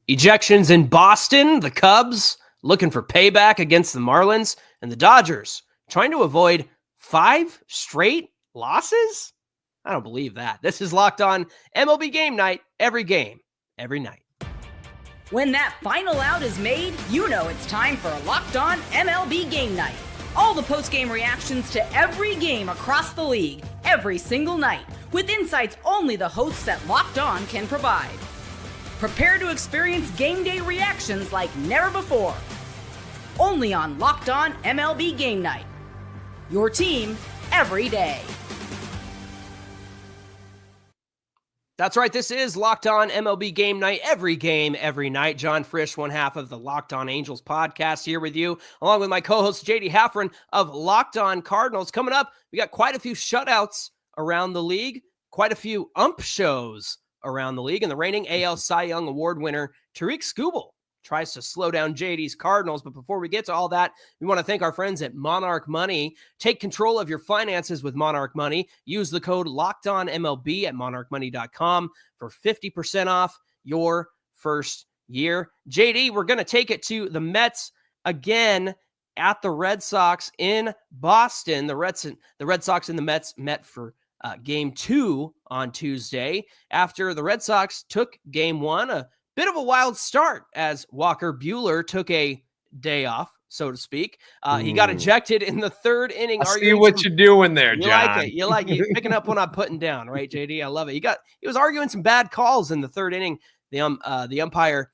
Ejections in Boston, the Cubs looking for payback against the Marlins, and the Dodgers trying to avoid 5 straight losses? I don't believe that. This is Locked On MLB Game Night, every game, every night. When that final out is made, you know it's time for Locked On MLB Game Night. All the post-game reactions to every game across the league, every single night, with insights only the hosts at Locked On can provide. Prepare to experience game day reactions like never before. Only on Locked On MLB Game Night. Your team every day. That's right. This is Locked On MLB Game Night, every game, every night. John Frisch, one half of the Locked On Angels podcast, here with you, along with my co-host JD Hafron of Locked On Cardinals. Coming up, we got quite a few shutouts around the league, quite a few ump shows around the league, and the reigning AL Cy Young Award winner, Tarik Skubal, tries to slow down JD's Cardinals. But before we get to all that, we want to thank our friends at Monarch Money. Take control of your finances with Monarch Money. Use the code LOCKEDONMLB at monarchmoney.com for 50% off your first year. JD, we're going to take it to the Mets again at the Red Sox in Boston. The Red Sox and the Mets met for Game 2 on Tuesday after the Red Sox took Game 1, a bit of a wild start as Walker Beuhler took a day off, so to speak. He got ejected in the third inning. I see what you're doing there, John. You like it. You're picking up what I'm putting down, right, JD? I love it. He was arguing some bad calls in the third inning. The umpire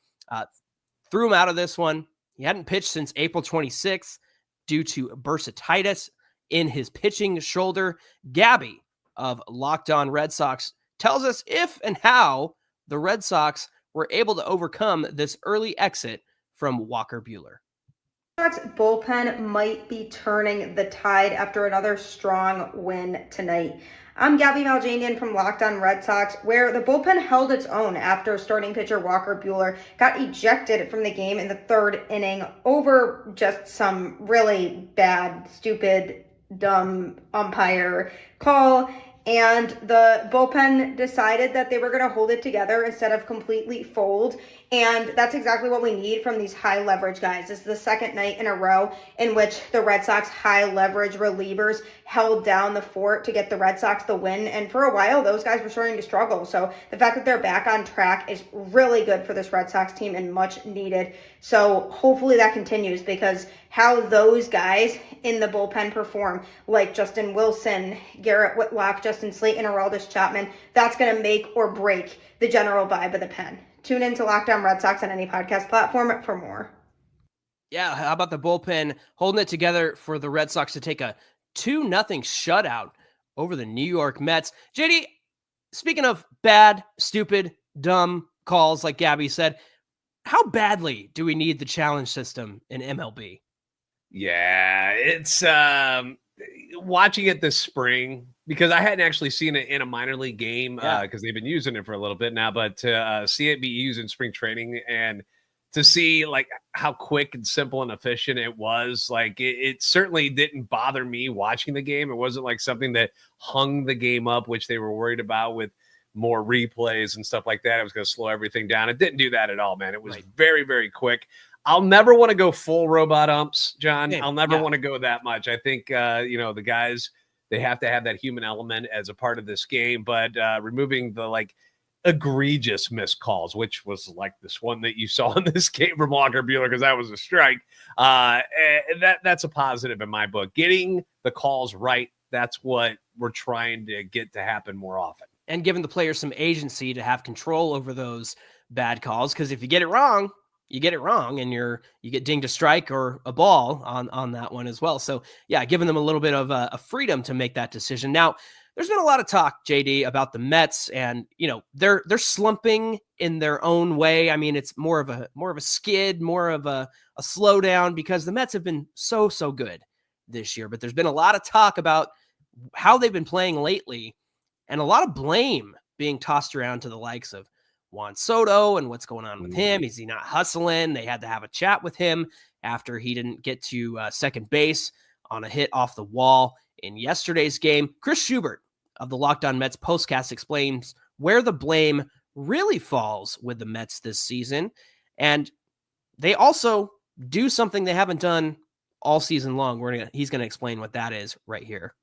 threw him out of this one. He hadn't pitched since April 26th due to bursitis in his pitching shoulder. Gabby of Locked On Red Sox tells us if and how the Red Sox were able to overcome this early exit from Walker Beuhler. Sox bullpen might be turning the tide after another strong win tonight. I'm Gabby Maljanian from Locked On Red Sox, where the bullpen held its own after starting pitcher Walker Beuhler got ejected from the game in the third inning over just some really bad, stupid, dumb umpire call. And the bullpen decided that they were going to hold it together instead of completely fold. And that's exactly what we need from these high leverage guys. This is the second night in a row in which the Red Sox high leverage relievers held down the fort to get the Red Sox the win. And for a while, those guys were starting to struggle. So the fact that they're back on track is really good for this Red Sox team and much needed. So hopefully that continues, because how those guys in the bullpen perform, like Justin Wilson, Garrett Whitlock, Justin Slayton, Aroldis Chapman, that's going to make or break the general vibe of the pen. Tune in to Locked On Red Sox on any podcast platform for more. Yeah, how about the bullpen holding it together for the Red Sox to take a 2-0 shutout over the New York Mets? JD, speaking of bad, stupid, dumb calls, like Gabby said, how badly do we need the challenge system in MLB? Yeah, it's watching it this spring, because I hadn't actually seen it in a minor league game because they've been using it for a little bit now, but to see it be used in spring training and to see like how quick and simple and efficient it was, like it certainly didn't bother me watching the game. It wasn't like something that hung the game up, which they were worried about with more replays and stuff like that. It was going to slow everything down. It didn't do that at all, man. It was very, very quick. I'll never want to go full robot umps, John. I'll never want to go that much. I think, the guys, they have to have that human element as a part of this game, but removing the egregious missed calls, which was like this one that you saw in this game from Walker Beuhler, because that was a strike. That's a positive in my book. Getting the calls right, that's what we're trying to get to happen more often. And giving the players some agency to have control over those bad calls, because if you get it wrong, you get it wrong, and you get dinged a strike or a ball on that one as well. So yeah, giving them a little bit of a freedom to make that decision. Now, there's been a lot of talk, JD, about the Mets, and they're slumping in their own way. I mean, it's more of a skid, more of a slowdown, because the Mets have been so good this year. But there's been a lot of talk about how they've been playing lately, and a lot of blame being tossed around to the likes of Juan Soto and what's going on with him. Is he not hustling? They had to have a chat with him after he didn't get to second base on a hit off the wall in yesterday's game. Chris Schubert of the Locked On Mets postcast explains where the blame really falls with the Mets this season. And they also do something they haven't done all season long. He's going to explain what that is right here.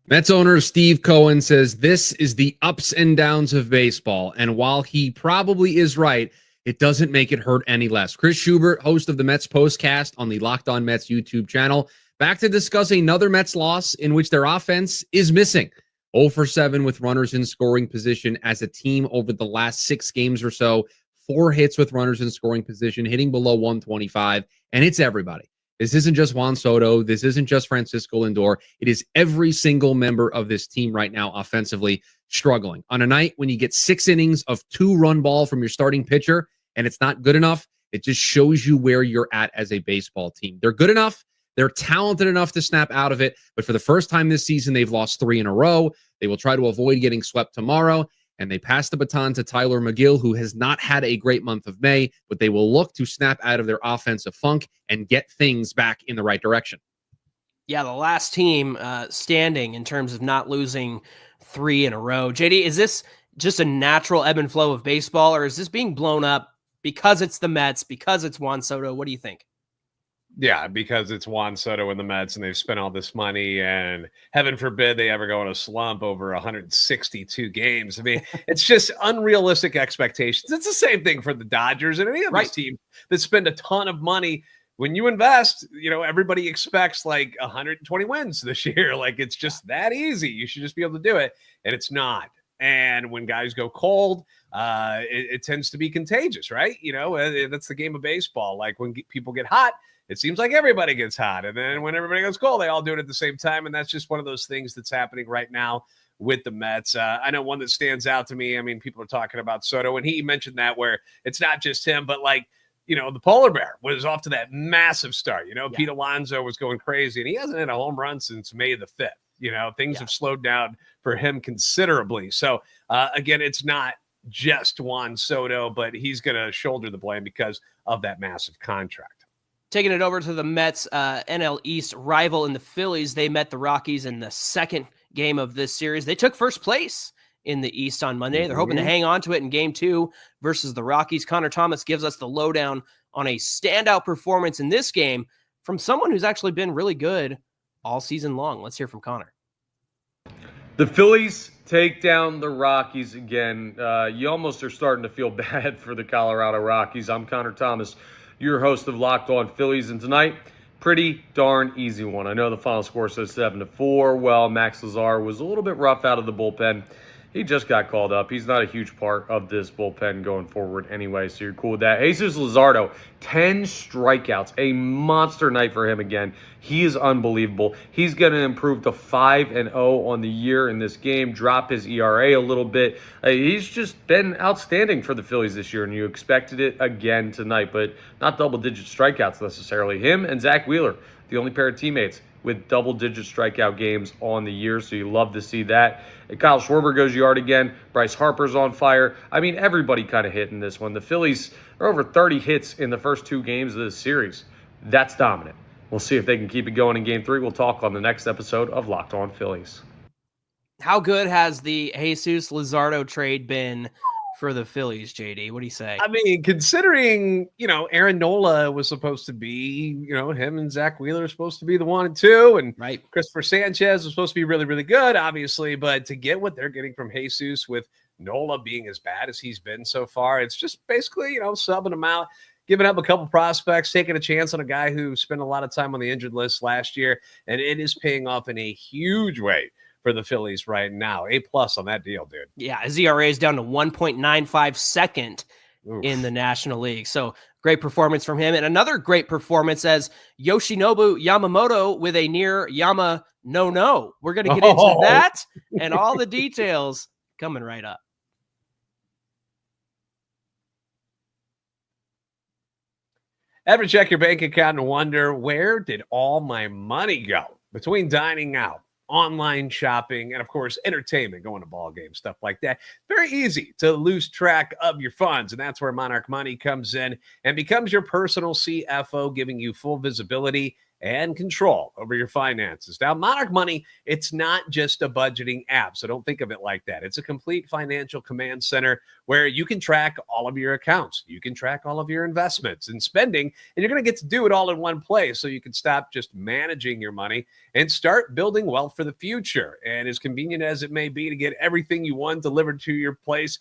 Mets owner Steve Cohen says this is the ups and downs of baseball. And while he probably is right, it doesn't make it hurt any less. Chris Schubert, host of the Mets Postcast on the Locked On Mets YouTube channel, back to discuss another Mets loss in which their offense is missing. 0 for 7 with runners in scoring position as a team over the last 6 games or so. 4 hits with runners in scoring position, hitting below 125, and it's everybody. This isn't just Juan Soto. This isn't just Francisco Lindor. It is every single member of this team right now offensively struggling. On a night when you get 6 innings of 2-run ball from your starting pitcher and it's not good enough, it just shows you where you're at as a baseball team. They're good enough. They're talented enough to snap out of it. But for the first time this season, they've lost 3 in a row. They will try to avoid getting swept tomorrow. And they pass the baton to Tyler McGill, who has not had a great month of May, but they will look to snap out of their offensive funk and get things back in the right direction. Yeah, the last team standing in terms of not losing 3 in a row. JD, is this just a natural ebb and flow of baseball, or is this being blown up because it's the Mets, because it's Juan Soto? What do you think? Yeah, because it's Juan Soto and the Mets, and they've spent all this money, and heaven forbid they ever go in a slump over 162 games. I mean, it's just unrealistic expectations. It's the same thing for the Dodgers and any of these teams that spend a ton of money. When you invest, everybody expects like 120 wins this year. Like, it's just that easy. You should just be able to do it, and it's not. And when guys go cold, it tends to be contagious, right? That's the game of baseball. Like, when people get hot, it seems like everybody gets hot. And then when everybody goes cold, they all do it at the same time. And that's just one of those things that's happening right now with the Mets. I know one that stands out to me. I mean, people are talking about Soto, and he mentioned that where it's not just him, but the polar bear was off to that massive start. Pete Alonso was going crazy, and he hasn't hit a home run since May the 5th. Things have slowed down for him considerably. So, again, it's not just Juan Soto, but he's going to shoulder the blame because of that massive contract. Taking it over to the Mets, NL East rival in the Phillies. They met the Rockies in the second game of this series. They took first place in the East on Monday. They're hoping to hang on to it in game 2 versus the Rockies. Connor Thomas gives us the lowdown on a standout performance in this game from someone who's actually been really good all season long. Let's hear from Connor. The Phillies take down the Rockies again. You almost are starting to feel bad for the Colorado Rockies. I'm Connor Thomas, your host of Locked On Phillies, and tonight, pretty darn easy one. I know the final score says 7-4. Well, Max Lazar was a little bit rough out of the bullpen. He just got called up. He's not a huge part of this bullpen going forward anyway, so you're cool with that. Jesus Luzardo, 10 strikeouts. A monster night for him again. He is unbelievable. He's going to improve to 5-0 on the year in this game, drop his ERA a little bit. He's just been outstanding for the Phillies this year, and you expected it again tonight, but not double-digit strikeouts necessarily. Him and Zach Wheeler, the only pair of teammates with double-digit strikeout games on the year, so you love to see that. And Kyle Schwarber goes yard again. Bryce Harper's on fire. I mean, everybody kind of hit in this one. The Phillies are over 30 hits in the first 2 games of this series. That's dominant. We'll see if they can keep it going in Game 3. We'll talk on the next episode of Locked On Phillies. How good has the Jesus Luzardo trade been for the Phillies, JD? What do you say? I mean, considering, Aaron Nola was supposed to be, him and Zach Wheeler are supposed to be the 1 and 2, and Christopher Sanchez was supposed to be really, really good, obviously, but to get what they're getting from Jesus with Nola being as bad as he's been so far, it's just basically, subbing him out, giving up a couple prospects, taking a chance on a guy who spent a lot of time on the injured list last year, and it is paying off in a huge way for the Phillies right now. A+ on that deal, dude. Yeah, his ERA is down to 1.95 second in the National League. So great performance from him. And another great performance as Yoshinobu Yamamoto with a near Yama no. We're going to get into that and all the details coming right up. Ever check your bank account and wonder, where did all my money go? Between dining out, online shopping, and of course, entertainment, going to ball games, stuff like that. Very easy to lose track of your funds, and that's where Monarch Money comes in and becomes your personal CFO, giving you full visibility and control over your finances. Now, Monarch Money, it's not just a budgeting app, so don't think of it like that. It's a complete financial command center where you can track all of your accounts. You can track all of your investments and spending, and you're going to get to do it all in one place so you can stop just managing your money and start building wealth for the future. And as convenient as it may be to get everything you want delivered to your place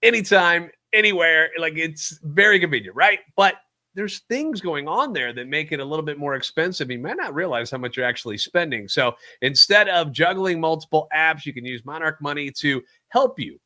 anytime, anywhere, like it's very convenient, right? But there's things going on there that make it a little bit more expensive. You might not realize how much you're actually spending. So instead of juggling multiple apps, you can use Monarch Money to help you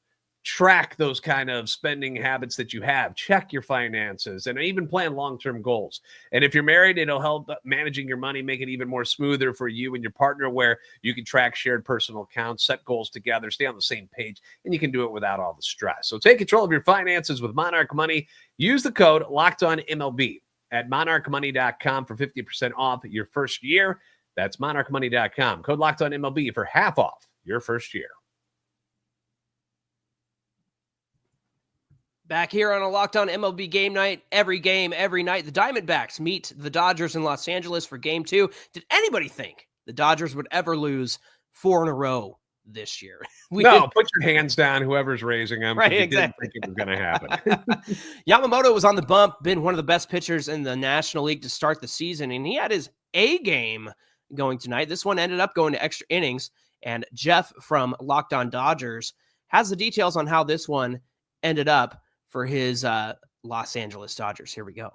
track those kind of spending habits that you have, check your finances, and even plan long-term goals. And if you're married, it'll help managing your money, make it even more smoother for you and your partner, where you can track shared personal accounts, set goals together, stay on the same page, and you can do it without all the stress. So take control of your finances with Monarch Money. Use the code LOCKEDONMLB at monarchmoney.com for 50% off your first year. That's monarchmoney.com. Code LOCKEDONMLB for half off your first year. Back here on a Locked On MLB Game Night, every game, every night, the Diamondbacks meet the Dodgers in Los Angeles for Game 2. Did anybody think the Dodgers would ever lose 4 in a row this year? Put your hands down, whoever's raising them. Right, exactly. Didn't think it was going to happen. Yamamoto was on the bump, been one of the best pitchers in the National League to start the season, and he had his A game going tonight. This one ended up going to extra innings, and Jeff from Locked On Dodgers has the details on how this one ended up for his Los Angeles Dodgers. Here we go.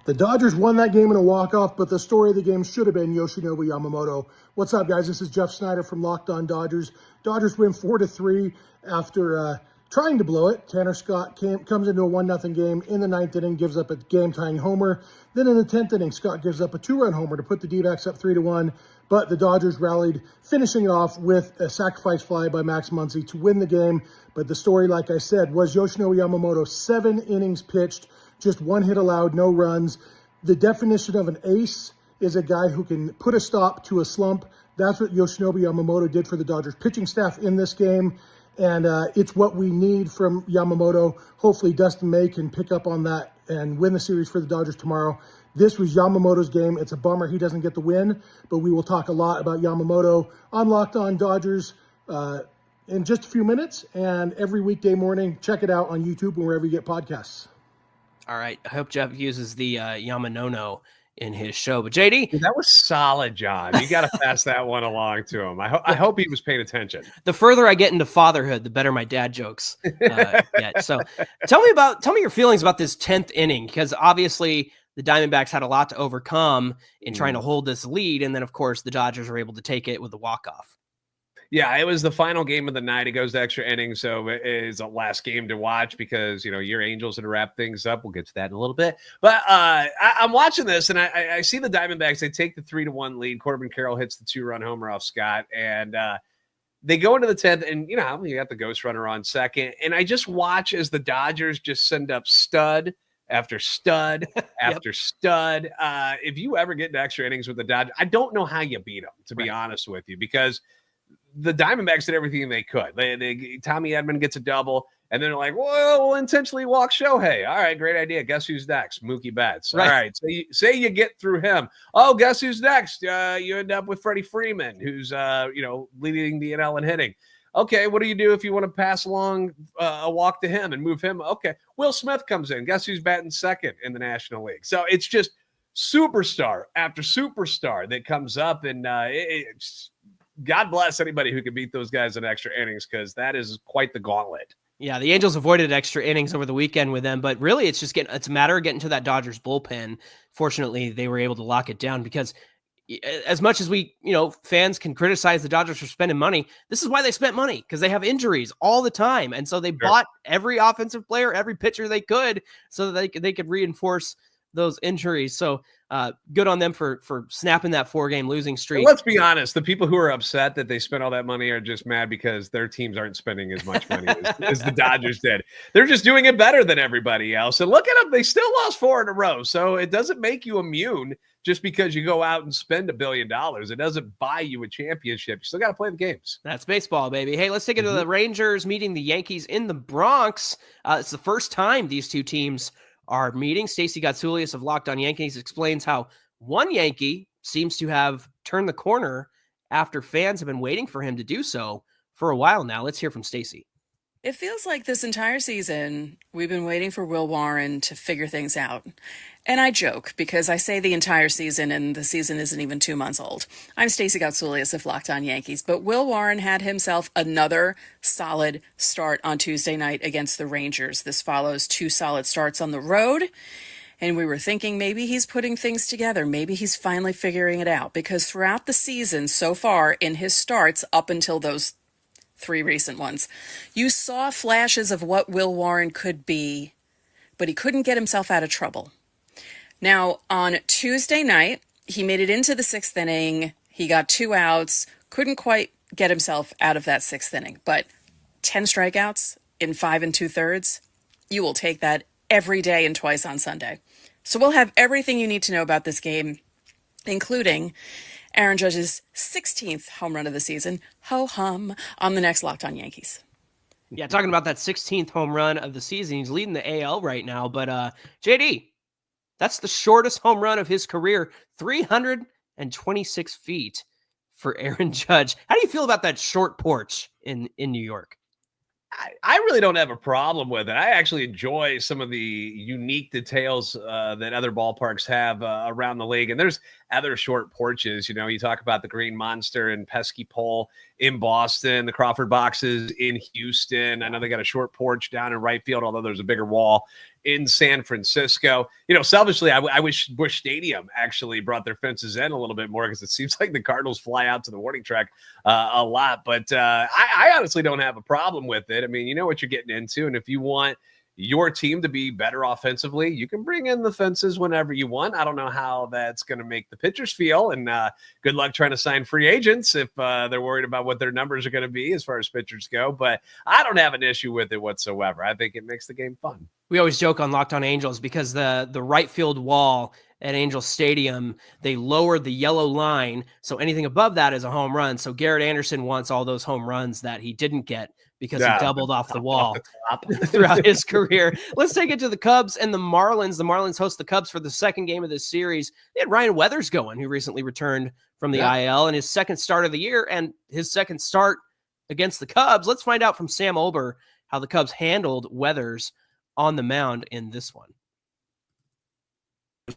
The Dodgers won that game in a walk-off, but the story of the game should have been Yoshinobu Yamamoto. What's up, guys? This is Jeff Snyder from Locked On Dodgers. Dodgers win 4-3 after trying to blow it. Tanner Scott comes into a 1-0 game in the 9th inning, gives up a game-tying homer. Then in the 10th inning, Scott gives up a 2-run homer to put the D-backs up 3-1. But the Dodgers rallied, finishing it off with a sacrifice fly by Max Muncy to win the game. But the story, like I said, was Yoshinobu Yamamoto, 7 innings pitched, just 1 hit allowed, no runs. The definition of an ace is a guy who can put a stop to a slump. That's what Yoshinobu Yamamoto did for the Dodgers pitching staff in this game. And it's what we need from Yamamoto. Hopefully Dustin May can pick up on that and win the series for the Dodgers tomorrow. This was Yamamoto's game. It's a bummer he doesn't get the win, but we will talk a lot about Yamamoto on Locked On Dodgers in just a few minutes. And every weekday morning, check it out on YouTube and wherever you get podcasts. All right. I hope Jeff uses the Yamanono in his show. But JD, that was solid, John. You got to pass that one along to him. I hope he was paying attention. The further I get into fatherhood, the better my dad jokes get. So tell me your feelings about this 10th inning, because obviously the Diamondbacks had a lot to overcome in trying to hold this lead. And then, of course, the Dodgers were able to take it with the walk-off. Yeah, it was the final game of the night. It goes to extra innings, so it is the last game to watch because, your Angels are to wrap things up. We'll get to that in a little bit. But I'm watching this, and I see the Diamondbacks. They take the 3-1 lead. Corbin Carroll hits the 2-run homer off Scott, and they go into the 10th, and, you got the ghost runner on second. And I just watch as the Dodgers just send up stud after stud after stud. If you ever get into extra innings with the Dodgers, I don't know how you beat them, to be honest with you, because the Diamondbacks did everything they could. Tommy Edman gets a double, and then they're like, "Whoa, we'll intentionally walk Shohei." All right, great idea. Guess who's next? Mookie Betts. Right. All right, so say you get through him. Oh, guess who's next? You end up with Freddie Freeman, who's leading the NL in hitting. Okay, what do you do if you want to pass along a walk to him and move him? Okay, Will Smith comes in. Guess who's batting second in the National League? So it's just superstar after superstar that comes up, and it's God bless anybody who can beat those guys in extra innings, because that is quite the gauntlet. Yeah, the Angels avoided extra innings over the weekend with them, but really it's a matter of getting to that Dodgers bullpen. Fortunately, they were able to lock it down, because as much as we, fans can criticize the Dodgers for spending money, this is why they spent money, because they have injuries all the time. And so they bought every offensive player, every pitcher they could, so that they could reinforce those injuries. So good on them for snapping that 4-game losing streak. Let's be honest. The people who are upset that they spent all that money are just mad because their teams aren't spending as much money as the Dodgers did. They're just doing it better than everybody else. And look at them. They still lost 4 in a row. So it doesn't make you immune just because you go out and spend $1 billion. It doesn't buy you a championship. You still got to play the games. That's baseball, baby. Hey, let's take it to the Rangers meeting the Yankees in the Bronx. It's the first time these two teams are meeting. Stacey Gotsulias of Locked On Yankees explains how one Yankee seems to have turned the corner after fans have been waiting for him to do so for a while now. Let's hear from Stacy. It feels like this entire season, we've been waiting for Will Warren to figure things out. And I joke because I say the entire season and the season isn't even 2 months old. I'm Stacey Goutsoulias of Locked On Yankees, but Will Warren had himself another solid start on Tuesday night against the Rangers. This follows 2 solid starts on the road. And we were thinking maybe he's putting things together. Maybe he's finally figuring it out, because throughout the season so far in his starts up until those 3 recent ones, you saw flashes of what Will Warren could be, but he couldn't get himself out of trouble. Now, on Tuesday night, he made it into the 6th inning. He got 2 outs, couldn't quite get himself out of that 6th inning, but 10 strikeouts in 5 2/3, you will take that every day and twice on Sunday. So we'll have everything you need to know about this game, including Aaron Judge's 16th home run of the season, ho-hum, on the next Locked On Yankees. Yeah, talking about that 16th home run of the season. He's leading the AL right now, but JD, that's the shortest home run of his career, 326 feet for Aaron Judge. How do you feel about that short porch in New York? I really don't have a problem with it. I actually enjoy some of the unique details that other ballparks have around the league. And there's other short porches. You know, you talk about the Green Monster and Pesky Pole in Boston, the Crawford boxes in Houston. I know they got a short porch down in right field, although there's a bigger wall in San Francisco. You know, selfishly, I wish Busch Stadium actually brought their fences in a little bit more, because it seems like the Cardinals fly out to the warning track a lot. But I honestly don't have a problem with it. I mean, you know what you're getting into. And if you want your team to be better offensively, you can bring in the fences whenever you want. I don't know how that's going to make the pitchers feel. And good luck trying to sign free agents if they're worried about what their numbers are going to be as far as pitchers go. But I don't have an issue with it whatsoever. I think it makes the game fun. We always joke on Locked On Angels because the right field wall at Angel Stadium, they lowered the yellow line, so anything above that is a home run. So Garrett Anderson wants all those home runs that he didn't get because he doubled off the wall throughout his career. Let's take it to the Cubs and the Marlins. The Marlins host the Cubs for the second game of this series. They had Ryan Weathers going, who recently returned from the IL, and his second start of the year and his second start against the Cubs. Let's find out from Sam Olber how the Cubs handled Weathers on the mound in this one.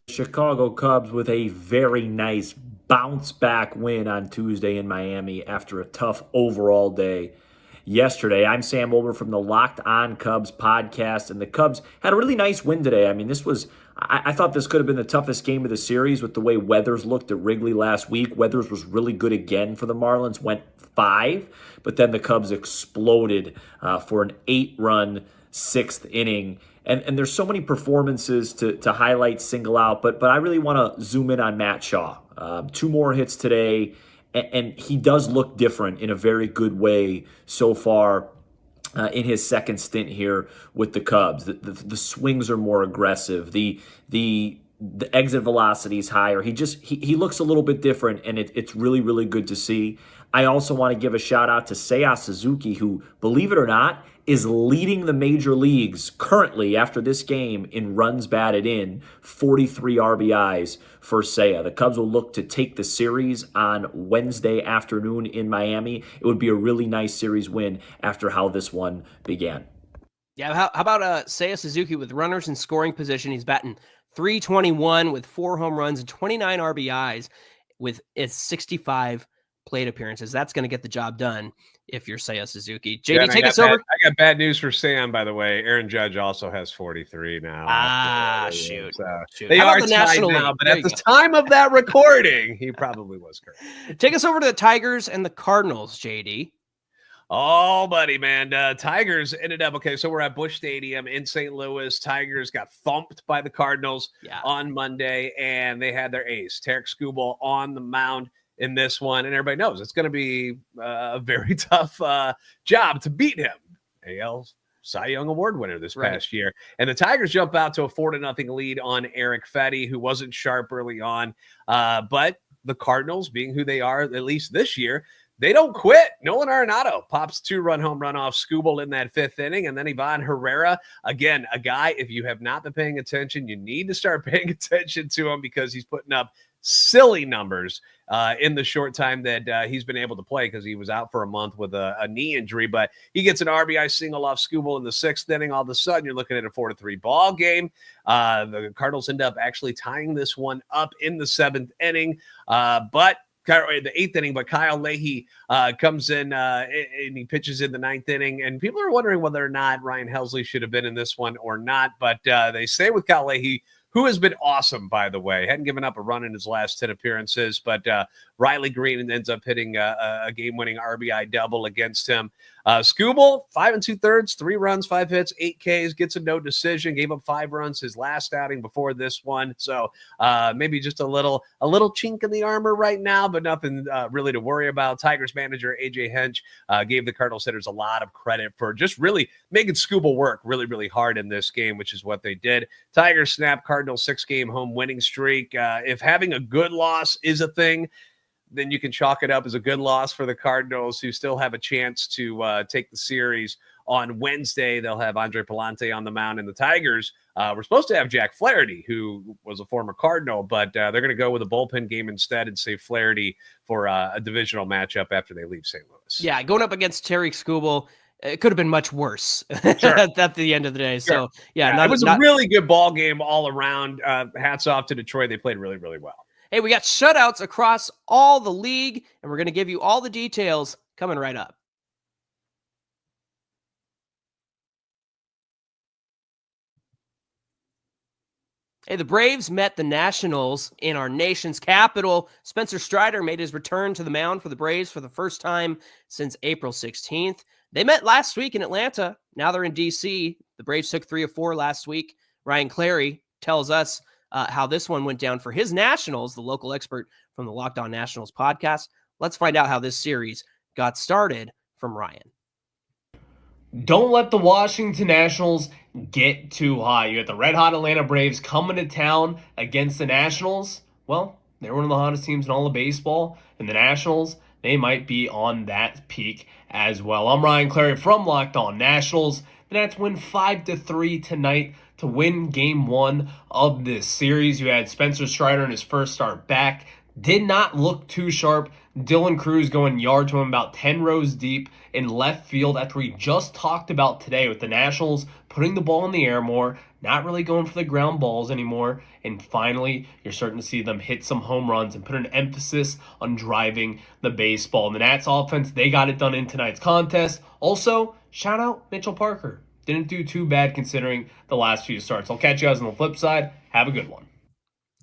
Chicago Cubs with a very nice bounce-back win on Tuesday in Miami after a tough overall day yesterday. I'm Sam Olber from the Locked On Cubs podcast, and the Cubs had a really nice win today. I mean, I thought this could have been the toughest game of the series with the way Weathers looked at Wrigley last week. Weathers was really good again for the Marlins, went 5, but then the Cubs exploded for an 8-run 6th inning. And there's so many performances to highlight, single out, but I really want to zoom in on Matt Shaw. 2 more hits today, and he does look different in a very good way so far in his second stint here with the Cubs. The swings are more aggressive. The exit velocity is higher. He looks a little bit different, and it's really, really good to see. I also want to give a shout out to Seiya Suzuki, who, believe it or not, is leading the major leagues currently after this game in runs batted in, 43 RBIs for Seiya. The Cubs will look to take the series on Wednesday afternoon in Miami. It would be a really nice series win after how this one began. Yeah, how about Seiya Suzuki with runners in scoring position? He's batting .321 with 4 home runs and 29 RBIs with its 65 plate appearances. That's going to get the job done if you're Seiya Suzuki. JD, take us over. I got bad news for Sam, by the way. Aaron Judge also has 43 now. Shoot. They are the tied now, but at the time of that recording, he probably was correct. Take us over to the Tigers and the Cardinals, JD. Oh, buddy, man. Tigers ended up, okay, so we're at Busch Stadium in St. Louis. Tigers got thumped by the Cardinals on Monday, and they had their ace, Tarek Skubal, on the mound in this one, and everybody knows it's going to be a very tough job to beat him. AL Cy Young Award winner this past year. And the Tigers jump out to a 4-0 lead on Eric Fetty, who wasn't sharp early on. But the Cardinals, being who they are, at least this year, they don't quit. Nolan Arenado pops 2-run home run off Skubal in that 5th inning. And then Ivan Herrera, again, a guy, if you have not been paying attention, you need to start paying attention to him because he's putting up silly numbers in the short time that he's been able to play because he was out for a month with a knee injury. But he gets an RBI single off Skubal in the 6th inning. All of a sudden, you're looking at a 4-3 ball game. The Cardinals end up actually tying this one up in the 7th inning. But the 8th inning, but Kyle Leahy comes in and he pitches in the 9th inning. And people are wondering whether or not Ryan Helsley should have been in this one or not. But they say with Kyle Leahy, who has been awesome, by the way. Hadn't given up a run in his last 10 appearances, but Riley Green ends up hitting a game-winning RBI double against him. Skubal, 5 2/3, 3 runs, 5 hits, 8 Ks, gets a no decision, gave up 5 runs his last outing before this one. So maybe just a little chink in the armor right now, but nothing really to worry about. Tigers manager AJ Hinch gave the Cardinals hitters a lot of credit for just really making Skubal work really, really hard in this game, which is what they did. Tigers snap Cardinals 6-game home winning streak. If having a good loss is a thing, then you can chalk it up as a good loss for the Cardinals, who still have a chance to take the series on Wednesday. They'll have Andre Palante on the mound, and the Tigers were supposed to have Jack Flaherty, who was a former Cardinal, but they're going to go with a bullpen game instead and save Flaherty for a divisional matchup after they leave St. Louis. Yeah, going up against Terry Skubal, it could have been much worse Sure. at the end of the day. Sure. So, yeah, it was a really good ball game all around. Hats off to Detroit. They played really, really well. Hey, we got shutouts across all the league, and we're going to give you all the details coming right up. Hey, the Braves met the Nationals in our nation's capital. Spencer Strider made his return to the mound for the Braves for the first time since April 16th. They met last week in Atlanta. Now they're in D.C. The Braves took 3 of 4 last week. Ryan Clary tells us how this one went down for his Nationals, the local expert from the Locked On Nationals podcast. Let's find out how this series got started from Ryan. Don't let the Washington Nationals get too high. You got the red-hot Atlanta Braves coming to town against the Nationals. Well, they're one of the hottest teams in all of baseball, and the Nationals, they might be on that peak as well. I'm Ryan Clary from Locked On Nationals. The Nats win 5-3 tonight to win Game 1 of this series. You had Spencer Strider in his first start back. Did not look too sharp. Dylan Cruz going yard to him about 10 rows deep in left field after we just talked about today with the Nationals putting the ball in the air more, not really going for the ground balls anymore. And finally, you're starting to see them hit some home runs and put an emphasis on driving the baseball. And the Nats offense, they got it done in tonight's contest. Also, shout out Mitchell Parker. Didn't do too bad considering the last few starts. I'll catch you guys on the flip side. Have a good one.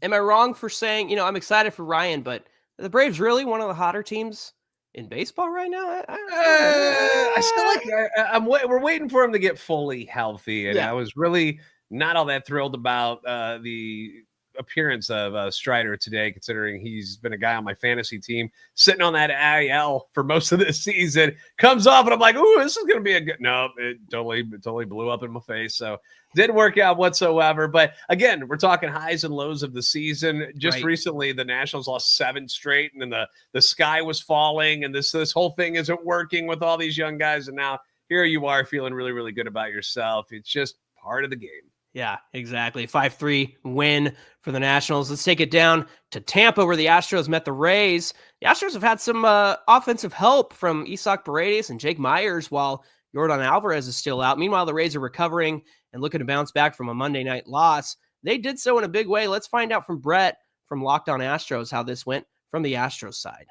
Am I wrong for saying, I'm excited for Ryan, but are the Braves really one of the hotter teams in baseball right now? I still we're waiting for him to get fully healthy, and I was really not all that thrilled about the appearance of Strider today, considering he's been a guy on my fantasy team sitting on that IL for most of this season. Comes off, and I'm like, "Ooh, this is going to be a good." No, it totally blew up in my face. So didn't work out whatsoever. But again, we're talking highs and lows of the season. Just recently, the Nationals lost 7 straight, and then the sky was falling, and this whole thing isn't working with all these young guys. And now here you are feeling really, really good about yourself. It's just part of the game. Yeah, exactly. 5-3 win for the Nationals. Let's take it down to Tampa, where the Astros met the Rays. The Astros have had some offensive help from Isaac Paredes and Jake Myers, while Yordan Alvarez is still out. Meanwhile, the Rays are recovering and looking to bounce back from a Monday night loss. They did so in a big way. Let's find out from Brett from Locked On Astros how this went from the Astros side.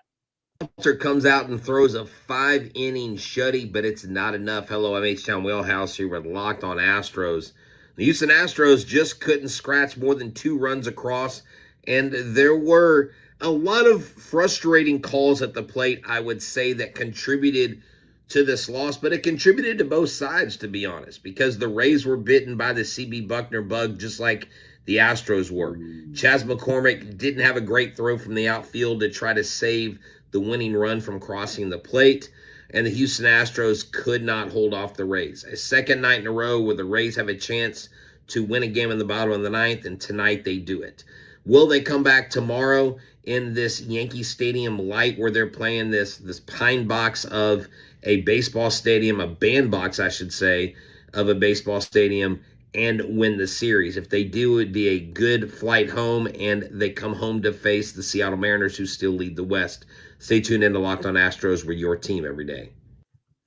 Comes out and throws a 5-inning shutty, but it's not enough. Hello, I'm H-Town Wheelhouse here with Locked On Astros. The Houston Astros just couldn't scratch more than 2 runs across, and there were a lot of frustrating calls at the plate, I would say, that contributed to this loss, but it contributed to both sides, to be honest, because the Rays were bitten by the CB Buckner bug just like the Astros were. Chas McCormick didn't have a great throw from the outfield to try to save the winning run from crossing the plate, and the Houston Astros could not hold off the Rays. A second night in a row where the Rays have a chance to win a game in the bottom of the ninth, and tonight they do it. Will they come back tomorrow in this Yankee Stadium light where they're playing this pine box of a baseball stadium, a bandbox, I should say, of a baseball stadium, and win the series. If they do, it'd be a good flight home, and they come home to face the Seattle Mariners, who still lead the West. Stay tuned in to Locked On Astros. We're your team every day.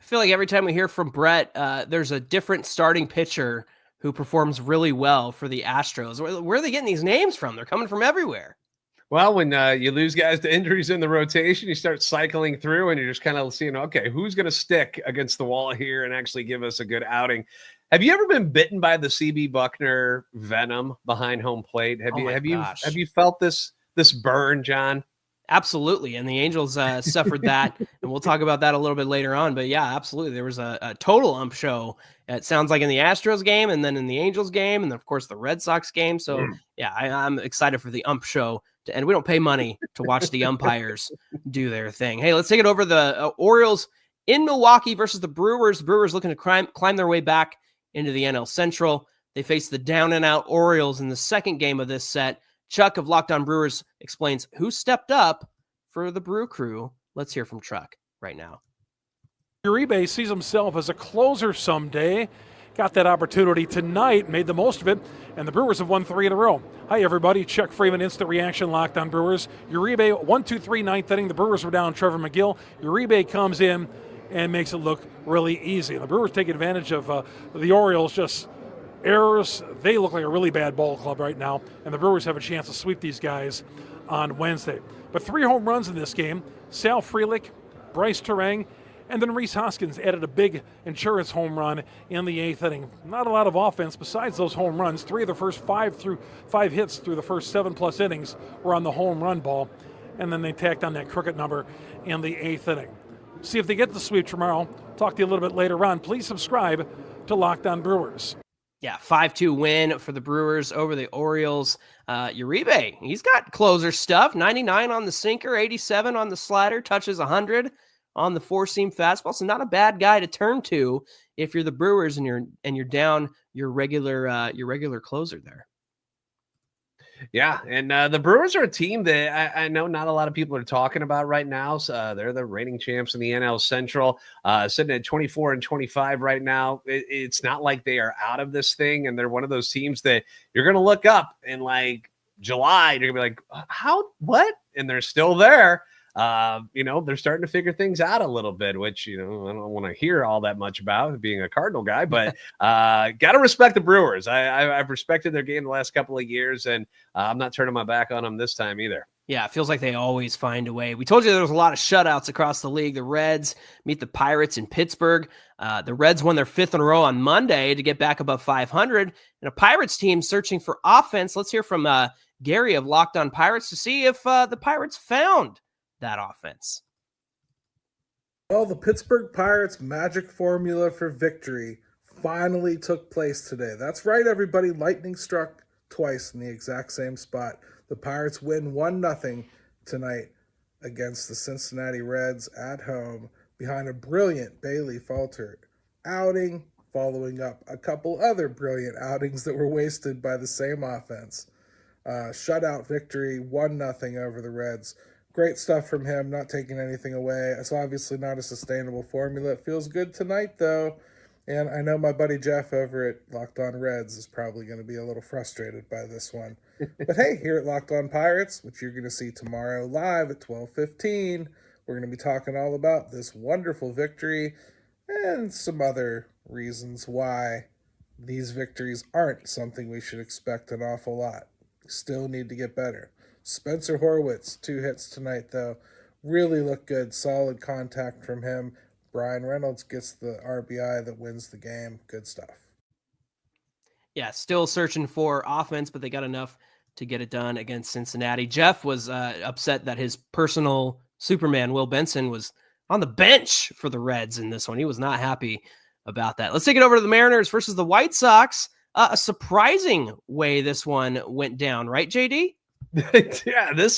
I feel like every time we hear from Brett, there's a different starting pitcher who performs really well for the Astros. Where are they getting these names from? They're coming from everywhere. Well, when you lose guys to injuries in the rotation, you start cycling through and you're just kind of seeing, okay, who's going to stick against the wall here and actually give us a good outing. Have you ever been bitten by the CB Buckner venom behind home plate? Have you felt this burn, John? Absolutely. And the Angels suffered that. And we'll talk about that a little bit later on. But yeah, absolutely. There was a total ump show. It sounds like in the Astros game, and then in the Angels game, and then of course the Red Sox game. So yeah, I'm excited for the ump show to end. We don't pay money to watch the umpires do their thing. Hey, let's take it over the Orioles in Milwaukee versus the Brewers. The Brewers looking to climb their way back into the NL Central. They face the down and out Orioles in the second game of this set. Chuck of Locked On Brewers explains who stepped up for the Brew Crew. Let's hear from Chuck right now. Uribe sees himself as a closer someday. Got that opportunity tonight, made the most of it, and the Brewers have won 3 in a row. Hi, everybody. Chuck Freeman, Instant Reaction, Locked On Brewers. Uribe, 1-2-3, ninth inning. The Brewers were down Trevor McGill. Uribe comes in and makes it look really easy. The Brewers take advantage of the Orioles just errors. They look like a really bad ball club right now, and the Brewers have a chance to sweep these guys on Wednesday. But 3 home runs in this game. Sal Frelick, Bryce Terang, and then Rhys Hoskins added a big insurance home run in the 8th inning. Not a lot of offense besides those home runs. 3 of the first 5 hits through the first 7+ innings were on the home run ball, and then they tacked on that crooked number in the 8th inning. See if they get the sweep tomorrow. Talk to you a little bit later on. Please subscribe to Locked On Brewers. Yeah, 5-2 win for the Brewers over the Orioles. Uribe, he's got closer stuff. 99 on the sinker, 87 on the slider, touches 100 on the 4-seam fastball. So not a bad guy to turn to if you're the Brewers and you're down your regular closer there. Yeah, and the Brewers are a team that I know not a lot of people are talking about right now. So they're the reigning champs in the NL Central, sitting at 24-25 right now. It's not like they are out of this thing, and they're one of those teams that you're going to look up in like July. You're going to be like, how, what? And they're still there. They're starting to figure things out a little bit, which, I don't want to hear all that much about being a Cardinal guy, but got to respect the Brewers. I've respected their game the last couple of years, and I'm not turning my back on them this time either. Yeah, it feels like they always find a way. We told you there was a lot of shutouts across the league. The Reds meet the Pirates in Pittsburgh. The Reds won their 5th in a row on Monday to get back above 500. And a Pirates team searching for offense. Let's hear from Gary of Locked On Pirates to see if the Pirates found that offense. Well, the Pittsburgh Pirates' magic formula for victory finally took place today. That's right, everybody. Lightning struck twice in the exact same spot. The Pirates win 1-0 tonight against the Cincinnati Reds at home behind a brilliant Bailey Falter outing, following up a couple other brilliant outings that were wasted by the same offense. Shutout victory, 1-0 over the Reds. Great stuff from him, not taking anything away. It's obviously not a sustainable formula. It feels good tonight, though. And I know my buddy Jeff over at Locked On Reds is probably going to be a little frustrated by this one. But hey, here at Locked On Pirates, which you're going to see tomorrow live at 12:15, we're going to be talking all about this wonderful victory and some other reasons why these victories aren't something we should expect an awful lot. We still need to get better. Spencer Horwitz, 2 hits tonight, though. Really looked good. Solid contact from him. Brian Reynolds gets the RBI that wins the game. Good stuff. Yeah, still searching for offense, but they got enough to get it done against Cincinnati. Jeff was upset that his personal Superman, Will Benson, was on the bench for the Reds in this one. He was not happy about that. Let's take it over to the Mariners versus the White Sox. A surprising way this one went down, right, JD? Yeah, they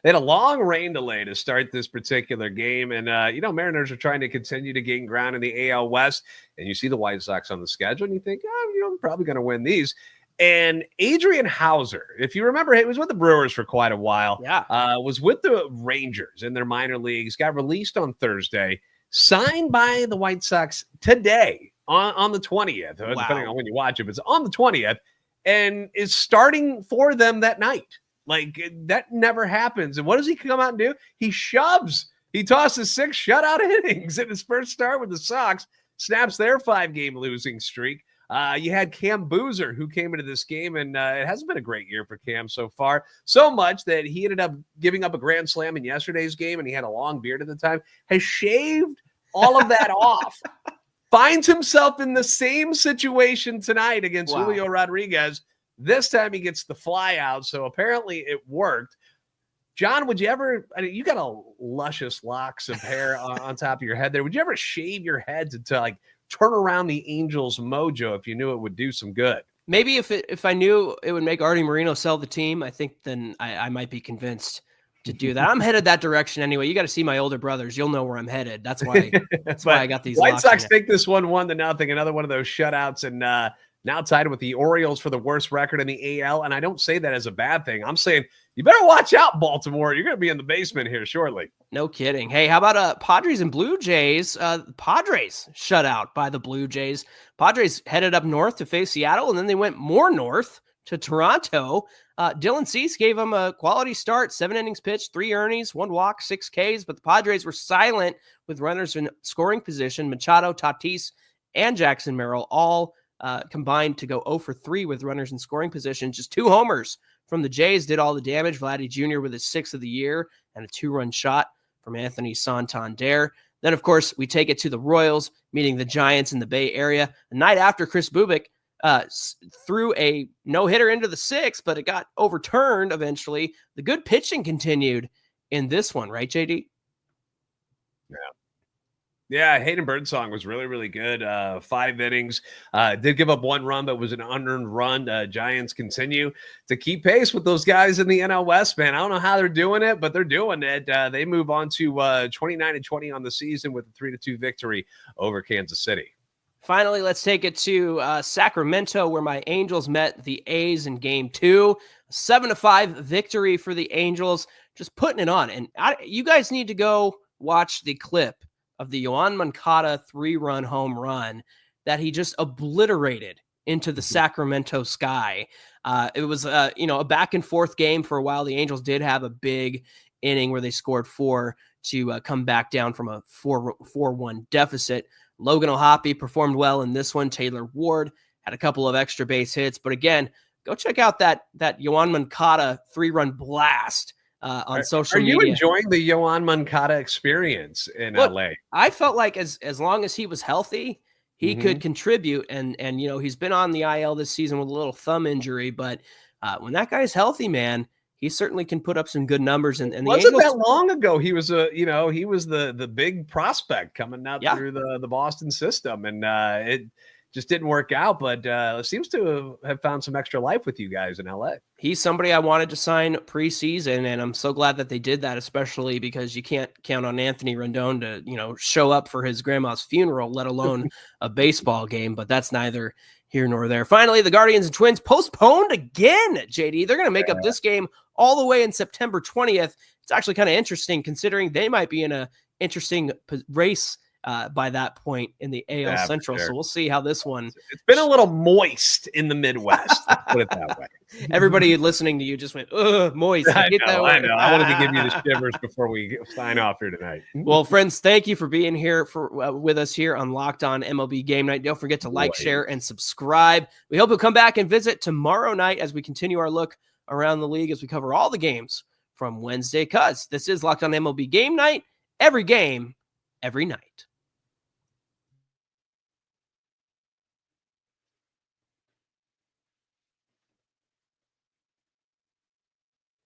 had a long rain delay to start this particular game. And, Mariners are trying to continue to gain ground in the AL West. And you see the White Sox on the schedule and you think, I'm probably going to win these. And Adrian Hauser, if you remember, he was with the Brewers for quite a while. Yeah. Was with the Rangers in their minor leagues, got released on Thursday, signed by the White Sox today. on the 20th, Wow. depending on when you watch it. It's on the 20th and is starting for them that night. Like, that never happens. And what does he come out and do? He shoves. He tosses 6 shutout innings in his first start with the Sox, snaps their 5-game losing streak. You had Cam Beuhler, who came into this game, and it hasn't been a great year for Cam so far. So much that he ended up giving up a grand slam in yesterday's game, and he had a long beard at the time, has shaved all of that off. Finds himself in the same situation tonight against Julio Rodriguez. This time he gets the fly out, so apparently it worked. John, would you ever, you got a luscious locks of hair on top of your head there. Would you ever shave your head to like turn around the Angels mojo if you knew it would do some good? Maybe if I knew it would make Artie Moreno sell the team, I think then I might be convinced to do that. I'm headed that direction anyway. You got to see my older brothers. You'll know where I'm headed. That's why I got these. White Sox take this 1-0. Another one of those shutouts, and now tied with the Orioles for the worst record in the AL. And I don't say that as a bad thing. I'm saying you better watch out, Baltimore. You're going to be in the basement here shortly. No kidding. Hey, how about Padres and Blue Jays? Padres shut out by the Blue Jays. Padres headed up north to face Seattle, and then they went more north to Toronto. Dylan Cease gave them a quality start, 7 innings pitched, 3 earnings, 1 walk, 6 Ks, but the Padres were silent with runners in scoring position. Machado, Tatis, and Jackson Merrill all combined to go 0 for 3 with runners in scoring position. Just 2 homers from the Jays did all the damage. Vladdy Jr. with his 6th of the year and a 2-run shot from Anthony Santander. Then, of course, we take it to the Royals, meeting the Giants in the Bay Area. The night after, Chris Bubic threw a no-hitter into the 6th, but it got overturned eventually. The good pitching continued in this one, right, JD? Yeah, Hayden Birdsong was really, really good. 5 innings. Did give up 1 run, but was an unearned run. Giants continue to keep pace with those guys in the NL West, man. I don't know how they're doing it, but they're doing it. They move on to 29-20 on the season with a 3-2 victory over Kansas City. Finally, let's take it to Sacramento, where my Angels met the A's in Game 2. 7-5 victory for the Angels. Just putting it on. And you guys need to go watch the clip of the Yoan Moncada 3-run home run that he just obliterated into the Sacramento sky. It was, a back and forth game for a while. The Angels did have a big inning where they scored 4 to come back down from a 4-1 deficit. Logan O'Hoppe performed well in this one. Taylor Ward had a couple of extra base hits, but again, go check out that Yoan Moncada 3-run blast on social media. Are you enjoying the Yoan Moncada experience in LA? I felt like as long as he was healthy, he could contribute. And he's been on the IL this season with a little thumb injury, but when that guy's healthy, man, he certainly can put up some good numbers. And the wasn't Angels, that long ago. He was he was the big prospect coming out through the Boston system, and it just didn't work out, but seems to have found some extra life with you guys in LA. He's somebody I wanted to sign preseason, and I'm so glad that they did that, especially because you can't count on Anthony Rendon to, show up for his grandma's funeral, let alone a baseball game, but that's neither here nor there. Finally, the Guardians and Twins postponed again, JD. They're going to make up this game all the way in September 20th. It's actually kind of interesting considering they might be in a interesting race by that point in the AL Central. Sure. So we'll see how this one. It's been a little moist in the Midwest. Let's put it that way. Everybody listening to you just went, moist. I know. I wanted to give you the shivers before we sign off here tonight. Well, friends, thank you for being here with us here on Locked On MLB Game Night. Don't forget to like, share, and subscribe. We hope you'll come back and visit tomorrow night as we continue our look around the league as we cover all the games from Wednesday. Cuz this is Locked On MLB Game Night. Every game, every night.